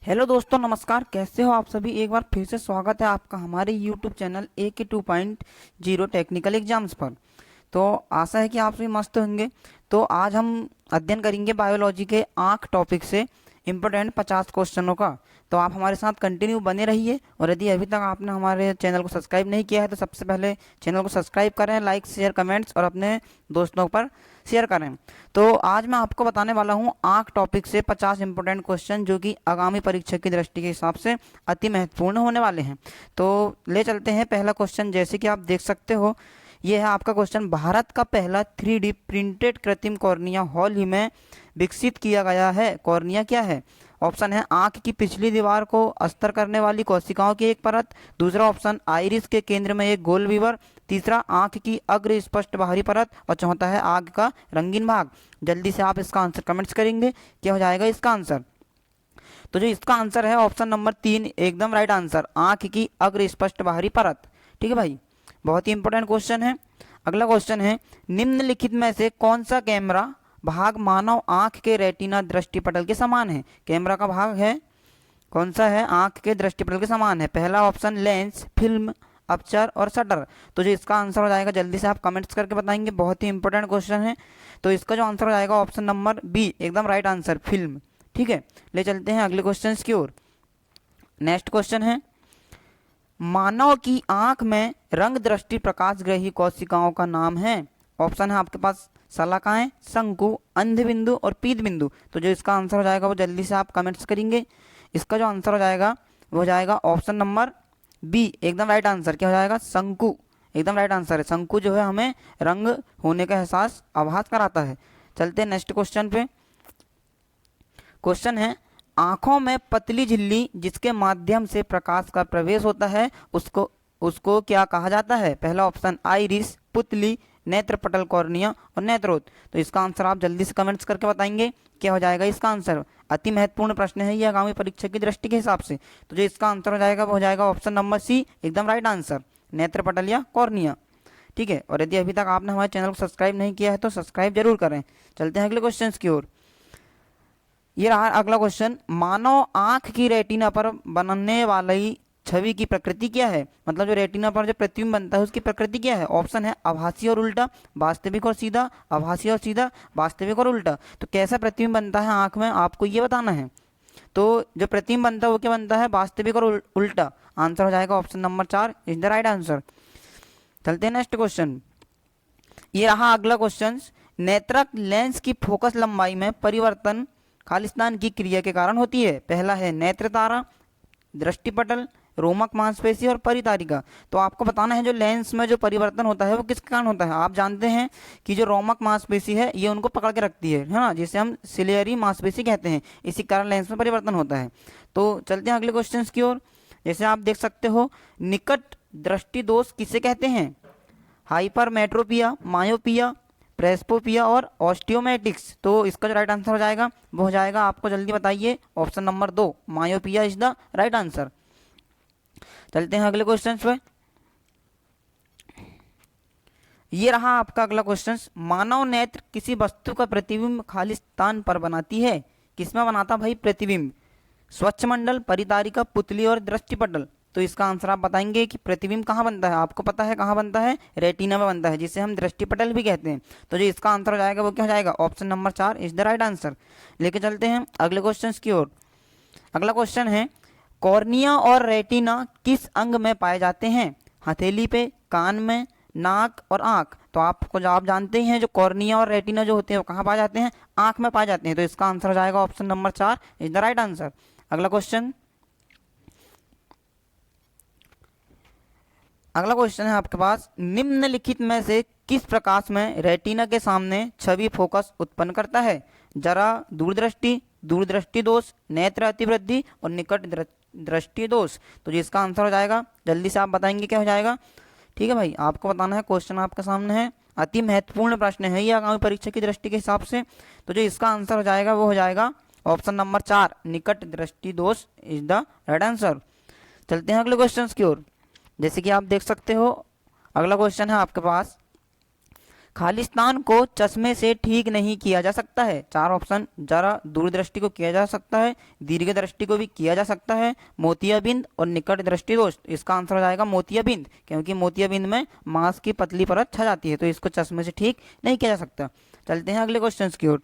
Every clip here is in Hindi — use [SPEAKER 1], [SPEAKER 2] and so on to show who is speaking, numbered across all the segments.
[SPEAKER 1] हेलो दोस्तों, नमस्कार। कैसे हो आप सभी। एक बार फिर से स्वागत है आपका हमारे YouTube channel AK 2.0 technical exams पर। तो आशा है कि आप सभी मस्त होंगे। तो आज हम अध्ययन करेंगे बायोलॉजी के आंख टॉपिक से इम्पोर्टेंट 50 क्वेश्चनों का। तो आप हमारे साथ कंटिन्यू बने रहिए, और यदि अभी तक आपने हमारे चैनल को सब्सक्राइब नहीं किया है तो सबसे पहले चैनल को सब्सक्राइब करें, लाइक शेयर कमेंट्स और अपने दोस्तों पर शेयर करें। तो आज मैं आपको बताने वाला हूं आंख टॉपिक से 50 इंपॉर्टेंट क्वेश्चन, जो कि आगामी परीक्षा की दृष्टि के हिसाब से अति महत्वपूर्ण होने वाले हैं। तो ले चलते हैं पहला क्वेश्चन। जैसे कि आप देख सकते हो, ये है आपका क्वेश्चन। भारत का पहला 3D प्रिंटेड कृत्रिम कॉर्निया हाल ही में विकसित किया गया है। कॉर्निया क्या है? ऑप्शन है आंख की पिछली दीवार को अस्तर करने वाली कोशिकाओं की एक परत। दूसरा ऑप्शन आइरिस के केंद्र में एक गोल विवर। तीसरा आंख की अग्र स्पष्ट बाहरी परत। और चौथा है आंख का रंगीन भाग। जल्दी से आप इसका आंसर कमेंट्स करेंगे, क्या हो जाएगा इसका आंसर। तो जो इसका आंसर है ऑप्शन नंबर 3 एकदम राइट आंसर, आंख की अग्र स्पष्ट बाहरी परत। ठीक है भाई, बहुत ही इंपॉर्टेंट क्वेश्चन है। अगला क्वेश्चन है, निम्नलिखित में से कौन सा कैमरा भाग मानव आंख के रेटिना दृष्टिपटल के समान है? कैमरा का भाग है कौन सा है आंख के दृष्टिपटल के समान है? पहला ऑप्शन लेंस, फिल्म, अपचर और शटर। तो जो इसका आंसर हो जाएगा, जल्दी से आप कमेंट्स करके बताएंगे, बहुत ही इंपॉर्टेंट क्वेश्चन है। तो इसका जो आंसर हो जाएगा ऑप्शन नंबर बी एकदम राइट आंसर, फिल्म। ठीक है, ले चलते हैं अगले क्वेश्चन की ओर। नेक्स्ट क्वेश्चन है, मानव की आंख में रंग दृष्टि प्रकाशग्रही कोशिकाओं का नाम है। ऑप्शन है आपके पास शलाकाएं, शंकु, अंध बिंदु और पीत बिंदु। तो जो इसका आंसर हो जाएगा वो जल्दी से आप कमेंट्स करेंगे। इसका जो आंसर हो जाएगा वो हो जाएगा ऑप्शन नंबर बी एकदम राइट आंसर। क्या हो जाएगा? शंकु एकदम राइट आंसर है। शंकु जो है हमें रंग होने का एहसास आभास कराता है। चलते हैं नेक्स्ट क्वेश्चन पे। क्वेश्चन है, आंखों में पतली झिल्ली जिसके माध्यम से प्रकाश का प्रवेश होता है उसको उसको क्या कहा जाता है? पहला ऑप्शन आइरिस, पुतली, नेत्रपटल कॉर्निया और नेत्रोत। तो इसका आंसर आप जल्दी से कमेंट्स करके बताएंगे, क्या हो जाएगा इसका आंसर। अति महत्वपूर्ण प्रश्न है ये आगामी परीक्षा की दृष्टि के हिसाब से। तो जो इसका आंसर हो जाएगा वो हो जाएगा ऑप्शन नंबर सी एकदम राइट आंसर, नेत्रपटल या कॉर्निया। ठीक है, और यदि अभी तक आपने हमारे चैनल को सब्सक्राइब नहीं किया है तो सब्सक्राइब जरूर करें। चलते हैं अगले क्वेश्चन की ओर। ये रहा अगला क्वेश्चन, मानव आंख की रेटिना पर बनने वाली छवि की प्रकृति क्या है? मतलब जो रेटिना पर जो प्रतिबिंब बनता है उसकी प्रकृति क्या है? ऑप्शन है आभासी और उल्टा, वास्तविक और सीधा, आभासी और सीधा, वास्तविक और उल्टा। तो कैसा प्रतिबिंब बनता है आंख में, आपको ये बताना है। तो जो प्रतिबिंब बनता है वो क्या बनता है? वास्तविक और उल्टा। आंसर हो जाएगा option number 4 is the right answer. चलते हैं नेक्स्ट क्वेश्चन। ये रहा अगला क्वेश्चन, नेत्रक लेंस की फोकस लंबाई में परिवर्तन खालिस्तान की क्रिया के कारण होती है। पहला है नेत्र तारा, दृष्टिपटल, रोमक मांसपेशी और परितारिका। तो आपको बताना है जो लेंस में जो परिवर्तन होता है वो किसके कारण होता है। आप जानते हैं कि जो रोमक मांसपेशी है ये उनको पकड़ के रखती है ना, जिसे हम सिलियरी मांसपेशी कहते हैं। इसी कारण लेंस में परिवर्तन होता है। तो चलते हैं अगले क्वेश्चन की ओर। जैसे आप देख सकते हो, निकट दृष्टि दोष किसे कहते हैं? हाइपरमेट्रोपिया, मायोपिया, प्रेस्पोपिया और ऑस्टियोमेटिक्स। तो इसका जो राइट आंसर हो जाएगा वो हो जाएगा, आपको जल्दी बताइए, option number 2 myopia is the right answer. चलते हैं अगले क्वेश्चन पे। ये रहा आपका अगला क्वेश्चन, मानव नेत्र किसी वस्तु का प्रतिबिंब खाली स्थान पर बनाती है। किसमें बनाता भाई प्रतिबिंब? स्वच्छ मंडल, परितारिका, पुतली और दृष्टिपटल। तो इसका आंसर आप बताएंगे कि प्रतिबिंब कहाँ बनता है। आपको पता है कहाँ बनता है? रेटिना में बनता है, जिसे हम दृष्टिपटल भी कहते हैं। तो जो इसका आंसर हो जाएगा वो क्या हो जाएगा? Option number 4 is the right answer. लेके चलते हैं अगले क्वेश्चन की ओर। अगला क्वेश्चन है, कॉर्निया और रेटिना किस अंग में पाए जाते हैं? हथेली पे, कान में, नाक और आंख। तो आपको जो आप जानते हैं जो कॉर्निया और रेटिना जो होते हैं वो कहाँ पाए जाते हैं? आंख में पाए जाते हैं। तो इसका आंसर हो जाएगा option number 4 is the right answer. अगला क्वेश्चन, अगला क्वेश्चन है आपके पास, निम्नलिखित में से किस प्रकाश में रेटिना के सामने छवि फोकस उत्पन्न करता है? जरा दूरदृष्टि, दूरदृष्टि दोष, नेत्र अतिवृद्धि और निकट दृष्टि दोष। तो जिसका आंसर हो जाएगा जल्दी से आप बताएंगे, क्या हो जाएगा। ठीक है भाई, आपको बताना है, क्वेश्चन आपके सामने है, अति महत्वपूर्ण प्रश्न है ये आगामी परीक्षा की दृष्टि के हिसाब से। तो जो इसका आंसर हो जाएगा वो हो जाएगा ऑप्शन नंबर 4 निकट दृष्टि दोष इज द राइट आंसर। चलते हैं अगले क्वेश्चन की ओर। जैसे कि आप देख सकते हो, अगला क्वेश्चन है आपके पास, खालिस्तान को चश्मे से ठीक नहीं किया जा सकता है। चार ऑप्शन, जरा दूरदृष्टि को किया जा सकता है, दीर्घ दृष्टि को भी किया जा सकता है, मोतियाबिंद और निकट दृष्टि दोष। इसका आंसर हो जाएगा मोतियाबिंद, क्योंकि मोतियाबिंद में मांस की पतली परत छा जाती है, तो इसको चश्मे से ठीक नहीं किया जा सकता। चलते हैं अगले क्वेश्चन की ओर।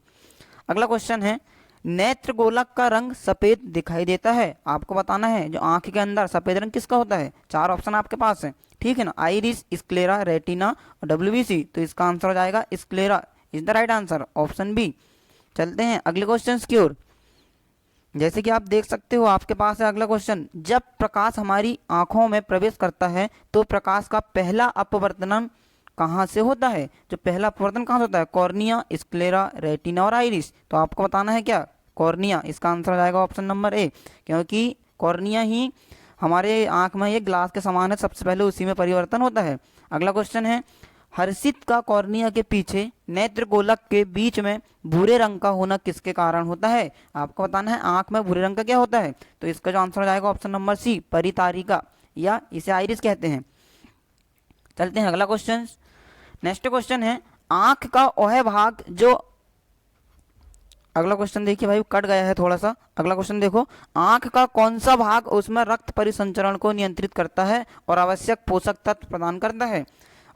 [SPEAKER 1] अगला क्वेश्चन है, नेत्र गोलक का रंग सफेद दिखाई देता है। आपको बताना है जो आंख के अंदर सफेद रंग किसका होता है। चार ऑप्शन आपके पास है, ठीक है ना, आइरिस, स्क्लेरा, रेटिना और डब्ल्यूबीसी। तो इसका आंसर हो जाएगा sclera is the right answer, option B. चलते हैं अगले क्वेश्चन की ओर। जैसे कि आप देख सकते हो आपके पास है अगला क्वेश्चन, जब प्रकाश हमारी आंखों में प्रवेश करता है तो प्रकाश का पहला अपवर्तन कहाँ से होता है। जो पहला अपवर्तन कहाँ से होता है, कॉर्निया, स्क्लेरा, रेटिना और आइरिस। तो आपको बताना है क्या, कॉर्निया। इसका आंसर हो जाएगा ऑप्शन नंबर ए, क्योंकि कॉर्निया ही हमारे आंख में ये ग्लास के समान है, सबसे पहले उसी में परिवर्तन होता है। अगला क्वेश्चन है, हर्षित का कॉर्निया के पीछे नेत्र गोलक के बीच में भूरे रंग का होना किसके कारण होता है। आपको बताना है आंख में भूरे रंग का क्या होता है। तो इसका जो आंसर हो जाएगा ऑप्शन नंबर सी, परितारिका, या इसे आइरिस कहते हैं। चलते हैं अगला क्वेश्चन। नेक्स्ट क्वेश्चन है, आंख का वह भाग जो, अगला क्वेश्चन देखिए भाई कट गया है थोड़ा सा। अगला क्वेश्चन देखो, आंख का कौन सा भाग उसमें रक्त परिसंचरण को नियंत्रित करता है और आवश्यक पोषक तत्व प्रदान करता है।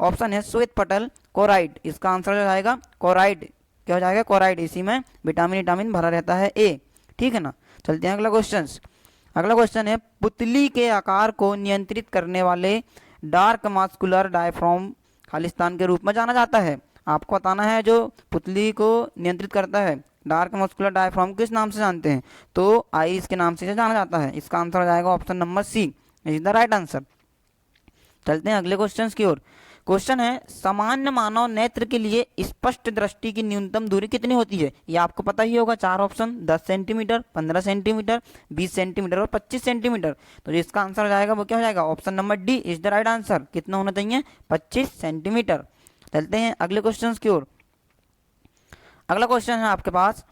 [SPEAKER 1] ऑप्शन है श्वेत पटल, कोराइड। इसका आंसर हो जाएगा कोराइड। क्या हो जाएगा, कोराइड। इसी में विटामिन भरा रहता है, ए, ठीक है ना। चलते हैं अगला क्वेश्चन। अगला क्वेश्चन है, पुतली के आकार को नियंत्रित करने वाले डार्क मास्कुलर डायफ्राम खालिस्तान के रूप में जाना जाता है। आपको बताना है जो पुतली को नियंत्रित करता है, डार्क मस्कुलर डायफ्राम किस नाम से जानते हैं। तो आइस के नाम से जाना जाता है। इसका आंसर हो जाएगा option number C is the right answer. चलते हैं अगले क्वेश्चन की ओर। क्वेश्चन है, सामान्य मानव नेत्र के लिए स्पष्ट दृष्टि की न्यूनतम दूरी कितनी होती है। ये आपको पता ही होगा। चार ऑप्शन, 10 सेंटीमीटर, 15 सेंटीमीटर, 20 सेंटीमीटर और 25 सेंटीमीटर। तो इसका आंसर हो जाएगा वो क्या हो जाएगा, option number D is the right answer. कितना होना चाहिए, 25 सेंटीमीटर। चलते हैं अगले क्वेश्चन की ओर। अगला क्वेश्चन है आपके पास,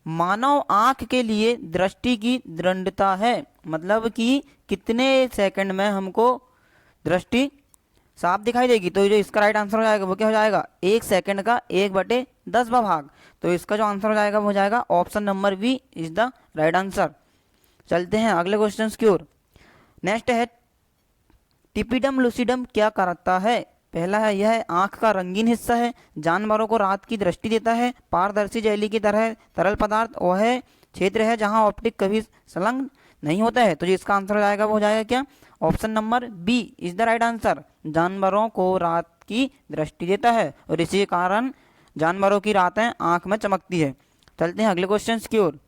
[SPEAKER 1] मानव आंख के लिए दृष्टि की दृढ़ता है, मतलब कि कितने सेकंड में हमको दृष्टि साफ दिखाई देगी। तो जो इसका राइट आंसर हो जाएगा वो क्या हो जाएगा, 1 सेकंड का 1/10वां भाग। तो इसका जो आंसर हो जाएगा वो हो जाएगा option number B is the right answer. चलते हैं अगले क्वेश्चन की ओर। नेक्स्ट है, टिपिडम लूसिडम क्या करता है। पहला है, यह आंख का रंगीन हिस्सा है, जानवरों को रात की दृष्टि देता है, पारदर्शी जेली की तरह तरल पदार्थ वह क्षेत्र है जहां ऑप्टिक कभी संलग्न नहीं होता है। तो जो इसका आंसर हो जाएगा वो हो जाएगा क्या, option number B is the right answer. जानवरों को रात की दृष्टि देता है और इसी कारण जानवरों की रातें आंख में चमकती है। चलते हैं अगले क्वेश्चन की ओर।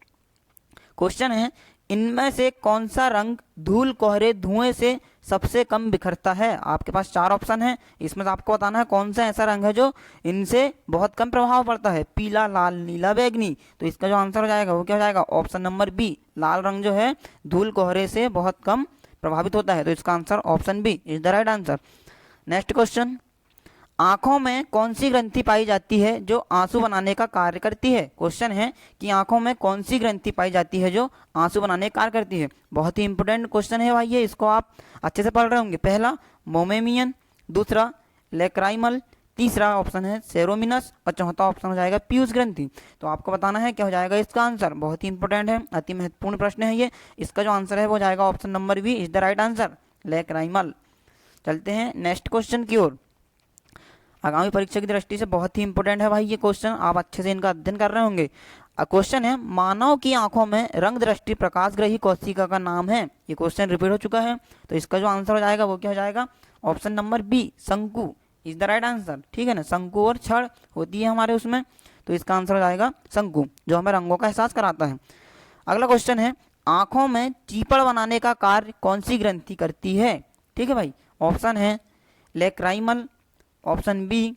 [SPEAKER 1] क्वेश्चन है, इनमें से कौन सा रंग धूल कोहरे धुएं से सबसे कम बिखरता है। आपके पास 4 ऑप्शन है, इसमें से आपको बताना है कौन सा ऐसा रंग है जो इनसे बहुत कम प्रभाव पड़ता है, पीला, लाल, नीला, बैगनी। तो इसका जो आंसर हो जाएगा वो क्या हो जाएगा, ऑप्शन नंबर बी। लाल रंग जो है धूल कोहरे से बहुत कम प्रभावित होता है। तो इसका answer option B is the right answer. Next question, आंखों में कौन सी ग्रंथि पाई जाती है जो आंसू बनाने का कार्य करती है। क्वेश्चन है कि आंखों में कौन सी ग्रंथि पाई जाती है जो आंसू बनाने का कार्य करती है। बहुत ही इंपॉर्टेंट क्वेश्चन है भाई ये, इसको आप अच्छे से पढ़ रहे होंगे। पहला मोमेमियन, दूसरा लेक्राइमल, तीसरा ऑप्शन है सेरोमिनस और चौथा ऑप्शन हो जाएगा पीयूष ग्रंथि। तो आपको बताना है क्या हो जाएगा इसका आंसर। बहुत ही इंपॉर्टेंट है, अति महत्वपूर्ण प्रश्न है ये। इसका जो आंसर है वो जाएगा option number B is the right answer, lacrimal. चलते हैं नेक्स्ट क्वेश्चन की ओर। आगामी परीक्षा की दृष्टि से बहुत ही इंपॉर्टेंट है भाई ये क्वेश्चन, आप अच्छे से इनका अध्ययन कर रहे होंगे। क्वेश्चन है, मानव की आंखों में रंग दृष्टि प्रकाशग्रही कोशिका का नाम है। ये क्वेश्चन रिपीट हो चुका है। तो इसका जो आंसर हो जाएगा वो क्या हो जाएगा, ऑप्शन नंबर बी शंकु इज द राइट आंसर। ठीक है ना, शंकु और छड़ होती है हमारे उसमें। तो इसका आंसर हो जाएगा शंकु, जो हमें रंगों का एहसास कराता है। अगला क्वेश्चन है, आंखों में चीपड़ बनाने का कार्य कौन सी ग्रंथि करती है। ठीक है भाई, ऑप्शन है लेक्राइमल, ऑप्शन बी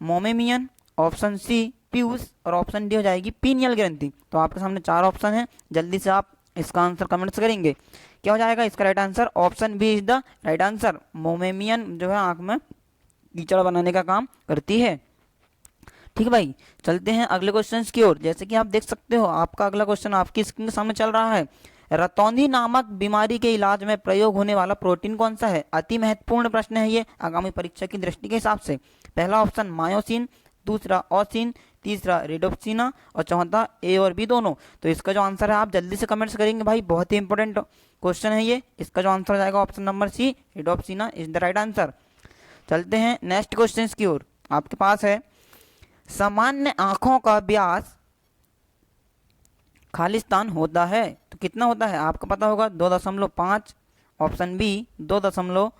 [SPEAKER 1] मोमेमियन, ऑप्शन सी पीयूष और ऑप्शन डी हो जाएगी पीनियल ग्रंथि। तो आपके सामने 4 ऑप्शन है, जल्दी से आप इसका आंसर कमेंट्स करेंगे। क्या हो जाएगा इसका right answer, option B is the right answer. मोमेमियन जो है आंख में कीचड़ बनाने का काम करती है। ठीक है भाई, चलते हैं अगले क्वेश्चन की ओर। जैसे कि आप देख सकते हो आपका अगला क्वेश्चन आपकी स्क्रीन के सामने चल रहा है। रतौंधी नामक बीमारी के इलाज में प्रयोग होने वाला प्रोटीन कौन सा है? अति महत्वपूर्ण प्रश्न है ये आगामी परीक्षा की दृष्टि के हिसाब से। पहला ऑप्शन मायोसिन, दूसरा ऑसिन, तीसरा रिडोप्सिना और चौथा ए और बी दोनों। तो इसका जो आंसर है आप जल्दी से कमेंट्स करेंगे भाई, बहुत ही इंपॉर्टेंट क्वेश्चन है ये। इसका जो आंसर हो जाएगा option number C, rhodopsin is the right answer. चलते हैं नेक्स्ट क्वेश्चन की ओर। आपके पास है सामान्य आंखों का व्यास खालिस्तान होता है तो कितना होता है? आपको पता होगा 2.5, ऑप्शन बी 2,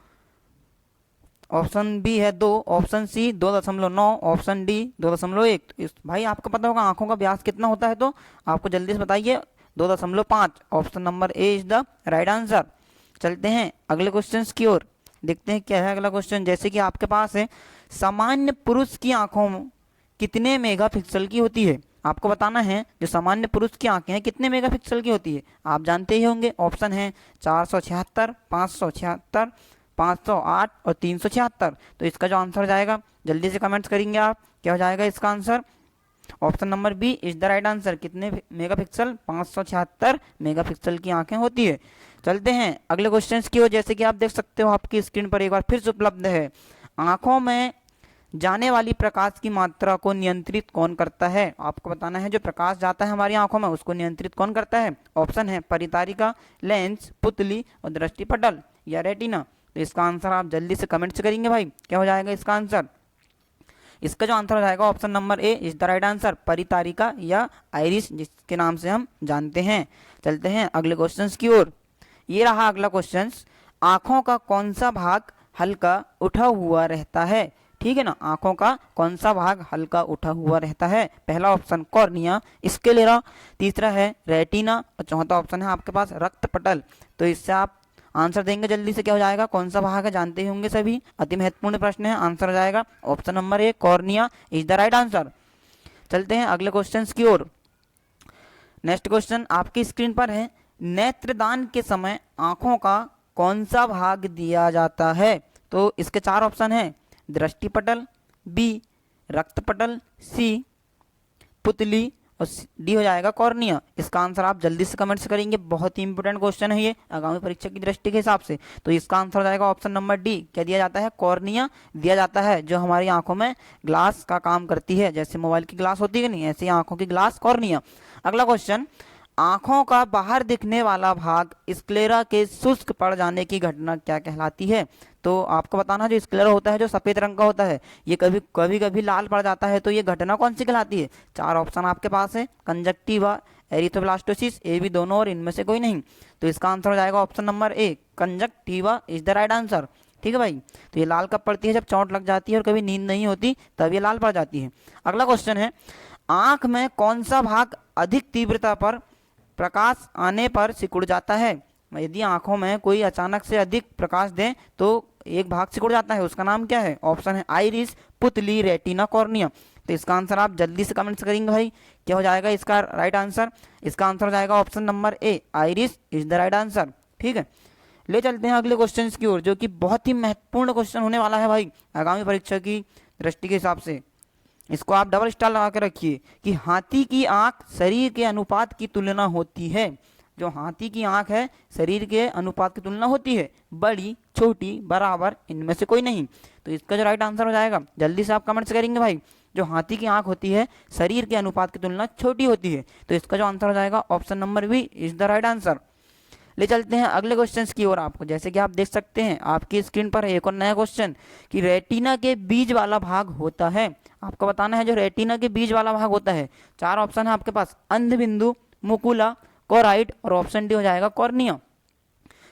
[SPEAKER 1] ऑप्शन बी है 2, ऑप्शन सी 2.9, ऑप्शन डी 2.1। तो इस भाई आपको पता होगा आंखों का व्यास कितना होता है, तो आपको जल्दी से बताइए 2.5। Option number A is the right answer. चलते हैं अगले क्वेश्चन की ओर, देखते हैं क्या है अगला क्वेश्चन। जैसे कि आपके पास है सामान्य पुरुष की आंखों कितने मेगापिक्सल की होती है? आपको बताना है जो सामान्य पुरुष की आंखें हैं कितने मेगापिक्सल की होती है। आप जानते ही होंगे, ऑप्शन है 476, 576, 508 और 376। तो इसका जो आंसर हो जाएगा जल्दी से कमेंट्स करेंगे आप, क्या हो जाएगा इसका answer? Option number B is the right answer. कितने मेगापिक्सल? 576 मेगापिक्सल की आंखें होती है। चलते हैं अगले क्वेश्चन की ओर। जैसे कि आप देख सकते हो आपकी स्क्रीन पर एक बार फिर से उपलब्ध है, आंखों में जाने वाली प्रकाश की मात्रा को नियंत्रित कौन करता है? आपको बताना है जो प्रकाश जाता है हमारी आंखों में उसको नियंत्रित कौन करता है? ऑप्शन है परितारिका, लेंस, पुतली और दृष्टिपटल या रेटिना। तो इसका आंसर आप जल्दी से कमेंट्स करेंगे भाई, क्या हो जाएगा इसका आंसर? इसका जो आंसर हो जाएगा option number A is the right answer, परितारिका या आइरिस जिसके नाम से हम जानते हैं। चलते हैं अगले क्वेश्चन की ओर। ये रहा अगला क्वेश्चन, आंखों का कौन सा भाग हल्का उठा हुआ रहता है? ठीक है ना, आंखों का कौन सा भाग हल्का उठा हुआ रहता है? पहला ऑप्शन कॉर्निया, स्क्लेरा, तीसरा है रेटिना और चौथा ऑप्शन है आपके पास रक्तपटल। तो इससे आप आंसर देंगे जल्दी से, क्या हो जाएगा? कौन सा भाग है जानते ही होंगे सभी, अति महत्वपूर्ण प्रश्न है। आंसर हो जाएगा option number A, cornea is the right answer. चलते हैं अगले क्वेश्चन की ओर। नेक्स्ट क्वेश्चन आपकी स्क्रीन पर है, नेत्रदान के समय आंखों का कौन सा भाग दिया जाता है? तो इसके 4 ऑप्शन हैं, दृष्टिपटल, बी रक्तपटल, सी पुतली और डी हो जाएगा कॉर्निया। इसका आंसर आप जल्दी से कमेंट्स करेंगे, बहुत ही इंपॉर्टेंट क्वेश्चन है ये आगामी परीक्षा की दृष्टि के हिसाब से। तो इसका आंसर हो जाएगा ऑप्शन नंबर डी, क्या दिया जाता है? कॉर्निया दिया जाता है, जो हमारी आंखों में ग्लास का काम करती है, जैसे मोबाइल की ग्लास होती है नहीं, ऐसे ही आंखों की ग्लास कॉर्निया। अगला क्वेश्चन, आंखों का बाहर दिखने वाला भाग स्क्लेरा के शुष्क पड़ जाने की घटना क्या कहलाती है? तो आपको बताना, जो स्क्लेरा होता है जो सफेद रंग का होता है, ये कभी कभी लाल पड़ जाता है, तो ये घटना कौन सी कहलाती है? 4 ऑप्शन आपके पास है, कंजक्टिवा, एरिथ्रोब्लास्टोसिस, ए बी दोनों और इनमें से कोई नहीं। तो इसका आंसर हो जाएगा option number A, conjunctiva is the right answer. ठीक है भाई, तो ये लाल कब पड़ती है? जब चोट लग जाती है और कभी नींद नहीं होती तब ये लाल पड़ जाती है। अगला क्वेश्चन है, आंख में कौन सा भाग अधिक तीव्रता पर प्रकाश आने पर सिकुड़ जाता है? यदि आंखों में कोई अचानक से अधिक प्रकाश दे तो एक भाग सिकुड़ जाता है, उसका नाम क्या है? ऑप्शन है आइरिस, पुतली, रेटिना, कॉर्निया। तो इसका आंसर आप जल्दी से कमेंट्स करेंगे भाई, क्या हो जाएगा इसका राइट आंसर? इसका आंसर हो जाएगा option number A, iris is the right answer. ठीक है, ले चलते हैं अगले क्वेश्चन की ओर, जो कि बहुत ही महत्वपूर्ण क्वेश्चन होने वाला है भाई आगामी परीक्षा की दृष्टि के हिसाब से। इसको आप डबल स्टार लगा के रखिए कि हाथी की आंख शरीर के अनुपात की तुलना होती है। जो हाथी की आंख है शरीर के अनुपात की तुलना होती है, बड़ी, छोटी, बराबर, इनमें से कोई नहीं। तो इसका जो राइट आंसर हो जाएगा, जल्दी से आप कमेंट्स करेंगे भाई, जो हाथी की आंख होती है शरीर के अनुपात की तुलना छोटी होती है। तो इसका जो आंसर हो जाएगा option number B is the right answer. ले चलते हैं अगले क्वेश्चन की ओर। आपको जैसे कि आप देख सकते हैं आपकी स्क्रीन पर एक और नया क्वेश्चन कि रेटिना के बीज वाला भाग होता है। आपको बताना है जो रेटिना के बीज वाला भाग होता है। 4 ऑप्शन है आपके पास, अंधबिंदु, मुकुला, कोराइड और ऑप्शन डी हो जाएगा कॉर्निया।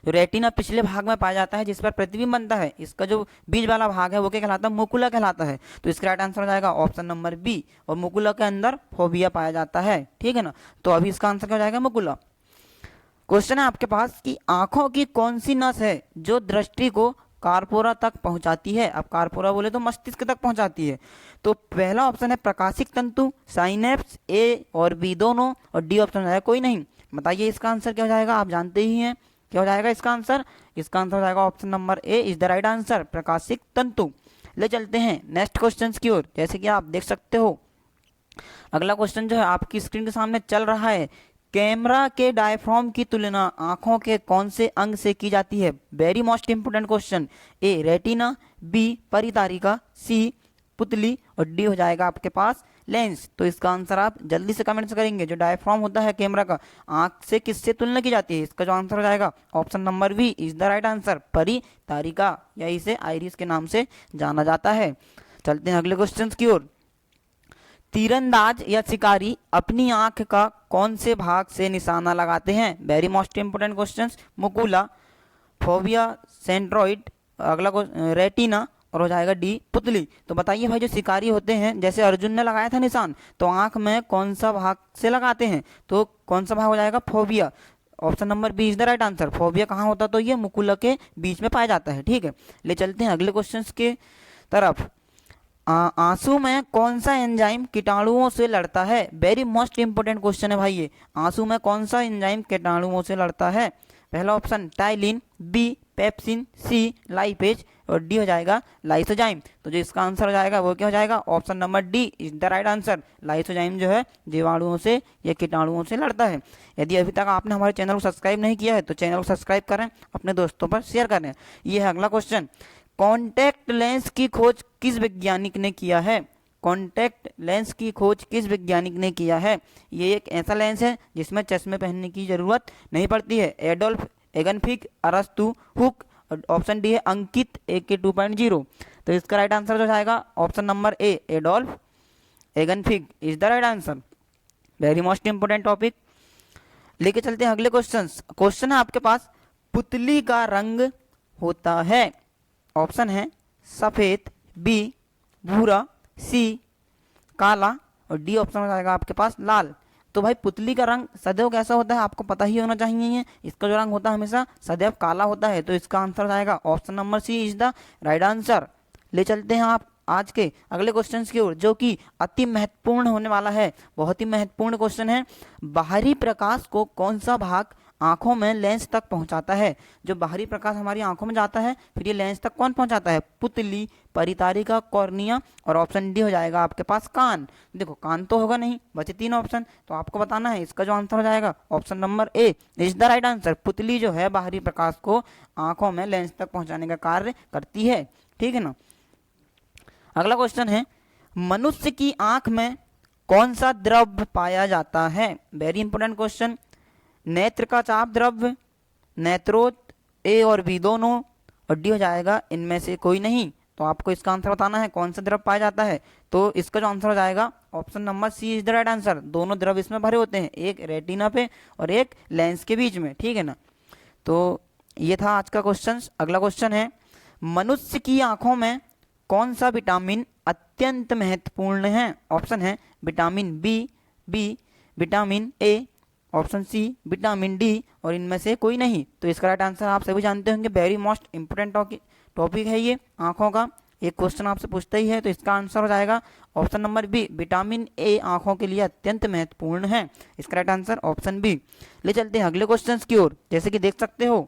[SPEAKER 1] जो रेटिना पिछले भाग में पाया जाता है जिस पर प्रतिबिंब बनता है, इसका जो बीज वाला भाग है वो क्या कहलाता है? मुकुला कहलाता है। तो इसका राइट आंसर हो जाएगा ऑप्शन नंबर बी, और मुकुला के अंदर फोबिया पाया जाता है। ठीक है ना, तो अभी इसका आंसर क्या हो जाएगा? मुकुला। क्वेश्चन है आपके पास कि आंखों की कौन सी नस है जो दृष्टि को कारपोरा तक पहुंचाती है? अब कारपोरा बोले तो मस्तिष्क तक पहुंचाती है। तो पहला ऑप्शन है प्रकाशिक तंतु, साइनेप्स, ए और बी दोनों, और डी ऑप्शन है कोई नहीं। बताइए इसका आंसर क्या हो जाएगा? आप जानते ही हैं, क्या हो जाएगा इसका आंसर? इसका आंसर हो जाएगा option number A is the right answer, प्रकाशिक तंतु। ले चलते हैं नेक्स्ट क्वेश्चन की ओर। जैसे कि आप देख सकते हो अगला क्वेश्चन जो है आपकी स्क्रीन के सामने चल रहा है, कैमरा के डायफ्राम की तुलना आंखों के कौन से अंग से की जाती है? Very most important question. A retina, B परितारिका, सी पुतली और डी हो जाएगा आपके पास लेंस। तो इसका आंसर आप जल्दी से कमेंट्स करेंगे। जो डायफ्राम होता है कैमरा का, आंख से किससे तुलना की जाती है? इसका जो आंसर हो जाएगा option number B is the right answer, परितारिका, या इसे आइरिस के नाम से जाना जाता है। चलते हैं अगले क्वेश्चन की ओर। तीरंदाज या शिकारी अपनी आंख का कौन से भाग से निशाना लगाते हैं? Very most important question. मुकुला, फोबिया, सेंट्रोइड, अगला रेटिना और हो जाएगा डी पुतली। तो बताइए भाई, जो शिकारी होते हैं, जैसे अर्जुन ने लगाया था निशान, तो आंख में कौन सा भाग से लगाते हैं? तो कौन सा भाग हो जाएगा? Phobia. Option number B is the right answer. Phobia कहाँ होता? तो ये मुकुला के बीच में पाया जाता है। ठीक है, ले चलते हैं अगले क्वेश्चन के तरफ। आंसू में कौन सा एंजाइम कीटाणुओं से लड़ता है? वेरी मोस्ट इंपोर्टेंट क्वेश्चन है भाई ये। आंसू में कौन सा एंजाइम कीटाणुओं से लड़ता है? पहला ऑप्शन टाइलिन, बी पेप्सिन, सी लाइपेज और डी हो जाएगा लाइसोजाइम। तो जो इसका आंसर हो जाएगा वो क्या हो जाएगा? Option number D is the right answer. Lysozyme जो है जीवाणुओं से या कीटाणुओं से लड़ता है। यदि अभी तक आपने हमारे चैनल को सब्सक्राइब नहीं किया है तो चैनल को सब्सक्राइब करें, अपने दोस्तों पर शेयर करें। ये है अगला क्वेश्चन। कॉन्टैक्ट लेंस की खोज किस वैज्ञानिक ने किया है? कॉन्टैक्ट लेंस की खोज किस वैज्ञानिक ने किया है? ये एक ऐसा लेंस है जिसमें चश्मे पहनने की जरूरत नहीं पड़ती है। एडोल्फ एगनफिग, अरस्तु, हुक, ऑप्शन डी है अंकित AK 2.0। तो इसका राइट आंसर जो जाएगा option number A Adolf Eugen Fick is the right answer. Very most important topic. लेके चलते हैं अगले क्वेश्चन। क्वेश्चन है आपके पास, पुतली का रंग होता है, ऑप्शन है सफेद, बी भूरा, सी काला और डी ऑप्शन हो जाएगा आपके पास लाल। तो भाई पुतली का रंग सदैव कैसा होता है आपको पता ही होना चाहिए। इसका जो रंग होता है हमेशा सदैव काला होता है। तो इसका आंसर जाएगा option number C is the right answer. ले चलते हैं आप आज के अगले क्वेश्चन की ओर, जो कि अति महत्वपूर्ण होने वाला है। बहुत ही महत्वपूर्ण क्वेश्चन है। बाहरी प्रकाश को कौन सा भाग आंखों में लेंस तक पहुंचाता है? जो बाहरी प्रकाश हमारी आंखों में जाता है, फिर ये लेंस तक कौन पहुंचाता है? पुतली, परितारिका, कॉर्निया और ऑप्शन डी हो जाएगा आपके पास कान। देखो कान तो होगा नहीं, बचे 3 ऑप्शन, तो आपको बताना है। इसका जो आंसर हो जाएगा option number A is the right answer. पुतली जो है बाहरी प्रकाश को आंखों में लेंस तक पहुंचाने का कार्य करती है। ठीक है ना। अगला क्वेश्चन है, मनुष्य की आंख में कौन सा द्रव्य पाया जाता है? Very important question. नेत्र का चाप द्रव्य, नेत्रोत, ए और बी दोनों और डी हो जाएगा इनमें से कोई नहीं। तो आपको इसका आंसर बताना है कौन सा द्रव्य पाया जाता है। तो इसका जो आंसर हो जाएगा option number C is the right answer. दोनों द्रव्य इसमें भरे होते हैं, एक रेटिना पे और एक लेंस के बीच में। ठीक है ना। तो ये था आज का क्वेश्चन। अगला क्वेश्चन है, मनुष्य की आंखों में कौन सा विटामिन अत्यंत महत्वपूर्ण है? ऑप्शन है vitamin B, vitamin A, option C vitamin D और इनमें से कोई नहीं। तो इसका राइट आंसर आप सभी जानते होंगे। वेरी मोस्ट इंपोर्टेंट टॉपिक है ये आंखों का। एक क्वेश्चन आपसे पूछता ही है, तो इसका आंसर हो जाएगा option number B vitamin A आंखों के लिए अत्यंत महत्वपूर्ण है। इसका राइट आंसर ऑप्शन बी। ले चलते हैं अगले क्वेश्चन की ओर। जैसे कि देख सकते हो,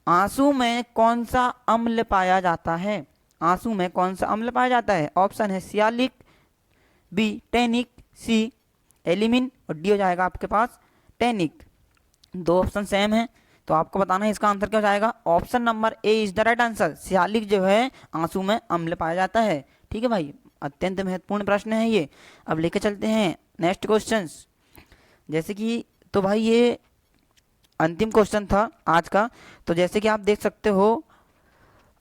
[SPEAKER 1] आंसू में कौन सा अम्ल पाया जाता है? आंसू में कौन सा अम्ल पाया जाता है? ऑप्शन है सियालिक, बी टेनिक, सी एलिमिन और डी हो जाएगा आपके पास टेनिक। 2 ऑप्शन सेम है, तो आपको बताना है इसका आंसर क्या हो जाएगा। Option number A is the right answer. Sialic जो है आंसू में अम्ल पाया जाता है। ठीक है भाई, अत्यंत महत्वपूर्ण प्रश्न है ये। अब लेके चलते हैं नेक्स्ट क्वेश्चन। जैसे कि तो भाई ये अंतिम क्वेश्चन था आज का। तो जैसे कि आप देख सकते हो,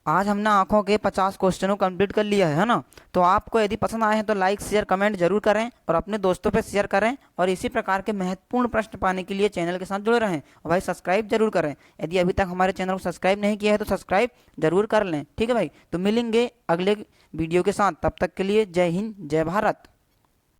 [SPEAKER 1] आज हमने आंखों के 50 क्वेश्चनों को कंप्लीट कर लिया है ना। तो आपको यदि पसंद आए हैं तो लाइक शेयर कमेंट जरूर करें और अपने दोस्तों पे शेयर करें। और इसी प्रकार के महत्वपूर्ण प्रश्न पाने के लिए चैनल के साथ जुड़े रहें और भाई सब्सक्राइब जरूर करें। यदि अभी तक हमारे चैनल को सब्सक्राइब नहीं किया है तो सब्सक्राइब जरूर कर लें। ठीक है भाई, तो मिलेंगे अगले वीडियो के साथ। तब तक के लिए जय हिंद, जय भारत।